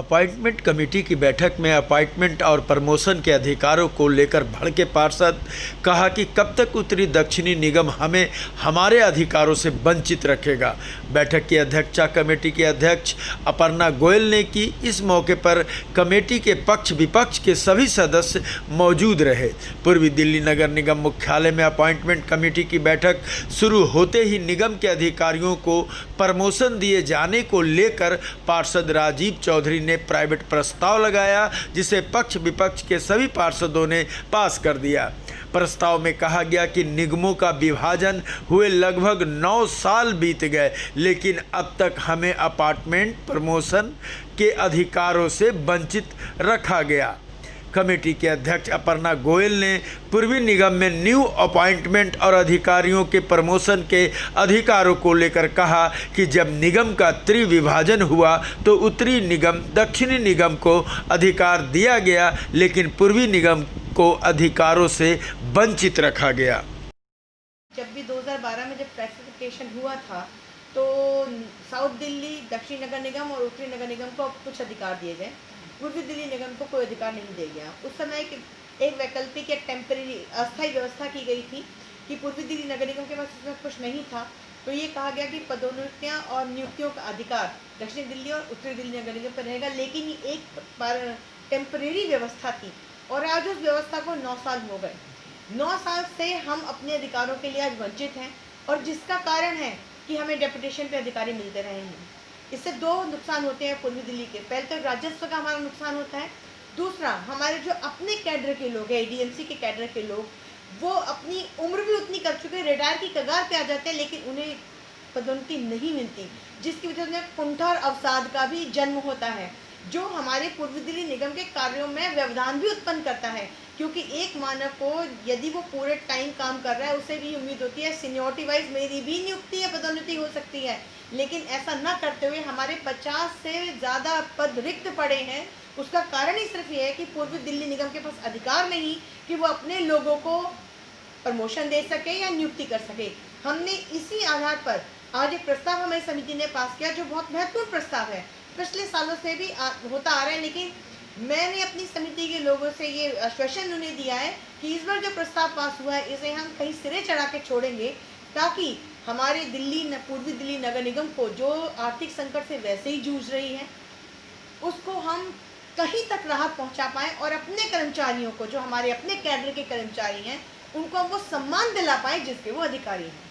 Appointment committee की बैठक में अपॉइंटमेंट और प्रमोशन के अधिकारों को लेकर भड़के पार्षद। कहा कि कब तक उत्तरी दक्षिणी निगम हमें हमारे अधिकारों से वंचित रखेगा। बैठक की अध्यक्षता कमेटी के अध्यक्ष अपर्णा गोयल ने की। इस मौके पर कमेटी के पक्ष विपक्ष के सभी सदस्य मौजूद रहे। पूर्वी दिल्ली नगर निगम मुख्यालय में अपॉइंटमेंट कमेटी की बैठक शुरू होते ही निगम के अधिकारियों को प्रमोशन दिए जाने को लेकर पार्षद राजीव चौधरी ने प्राइवेट प्रस्ताव लगाया, जिसे पक्ष विपक्ष के सभी पार्षदों ने पास कर दिया। प्रस्ताव में कहा गया कि निगमों का विभाजन हुए लगभग 9 साल बीत गए, लेकिन अब तक हमें अपार्टमेंट प्रमोशन के अधिकारों से वंचित रखा गया। कमेटी के अध्यक्ष अपर्णा गोयल ने पूर्वी निगम में न्यू अपॉइंटमेंट और अधिकारियों के प्रमोशन के अधिकारों को लेकर कहा कि जब निगम का त्रिविभाजन हुआ तो उत्तरी निगम दक्षिणी निगम को अधिकार दिया गया, लेकिन पूर्वी निगम को अधिकारों से वंचित रखा गया। जब भी 2012 में जब क्लैसिफिकेशन हुआ था तो साउथ दिल्ली दक्षिण नगर निगम और उत्तरी नगर निगम को कुछ अधिकार दिए गए, पूर्वी दिल्ली निगम को कोई अधिकार नहीं दिया गया। उस समय एक वैकल्पिक या टेम्परेरी अस्थायी व्यवस्था की गई थी कि पूर्वी दिल्ली नगर निगम के पास उसमें कुछ नहीं था, तो ये कहा गया कि पदोन्नतियां और नियुक्तियों का अधिकार दक्षिण दिल्ली और उत्तरी दिल्ली नगर निगम पर रहेगा, लेकिन ये एक टेम्परेरी व्यवस्था थी और आज उस व्यवस्था को 9 साल हो गए। 9 साल से हम अपने अधिकारों के लिए आज वंचित हैं और जिसका कारण है कि हमें डेपुटेशन पे अधिकारी मिलते रहे हैं। इससे 2 नुकसान होते हैं पूर्वी दिल्ली के। पहले तो राजस्व का हमारा नुकसान होता है, दूसरा हमारे जो अपने कैडर के लोग हैं, एडीएमसी के कैडर के लोग, वो अपनी उम्र भी उतनी कर चुके हैं, रिटायर की कगार पे आ जाते हैं, लेकिन उन्हें पदोन्नति नहीं मिलती, जिसकी वजह से कुंठा और अवसाद का भी जन्म होता है, जो हमारे पूर्वी दिल्ली निगम के कार्यों में व्यवधान भी उत्पन्न करता है। क्योंकि एक मानव को यदि वो पूरे टाइम काम कर रहा है, उसे भी उम्मीद होती है सीनियोरिटी वाइज मेरी भी नियुक्ति या पदोन्नति हो सकती है, लेकिन ऐसा न करते हुए हमारे 50 से ज़्यादा पद रिक्त पड़े हैं। उसका कारण ही सिर्फ ये है कि पूर्वी दिल्ली निगम के पास अधिकार नहीं कि वो अपने लोगों को प्रमोशन दे सके या नियुक्ति कर सके। हमने इसी आधार पर आज एक प्रस्ताव हमारी समिति ने पास किया, जो बहुत महत्वपूर्ण प्रस्ताव है, पिछले सालों से भी होता आ रहा है, लेकिन मैंने अपनी समिति के लोगों से ये आश्वासन उन्हें दिया है कि इस बार जो प्रस्ताव पास हुआ है इसे हम कहीं सिरे चढ़ा के छोड़ेंगे, ताकि हमारे पूर्वी दिल्ली नगर निगम को जो आर्थिक संकट से वैसे ही जूझ रही है, उसको हम कहीं तक राहत पहुंचा पाएं और अपने कर्मचारियों को, जो हमारे अपने कैडर के कर्मचारी हैं, उनको हम वो सम्मान दिला पाएं जिसके वो अधिकारी हैं।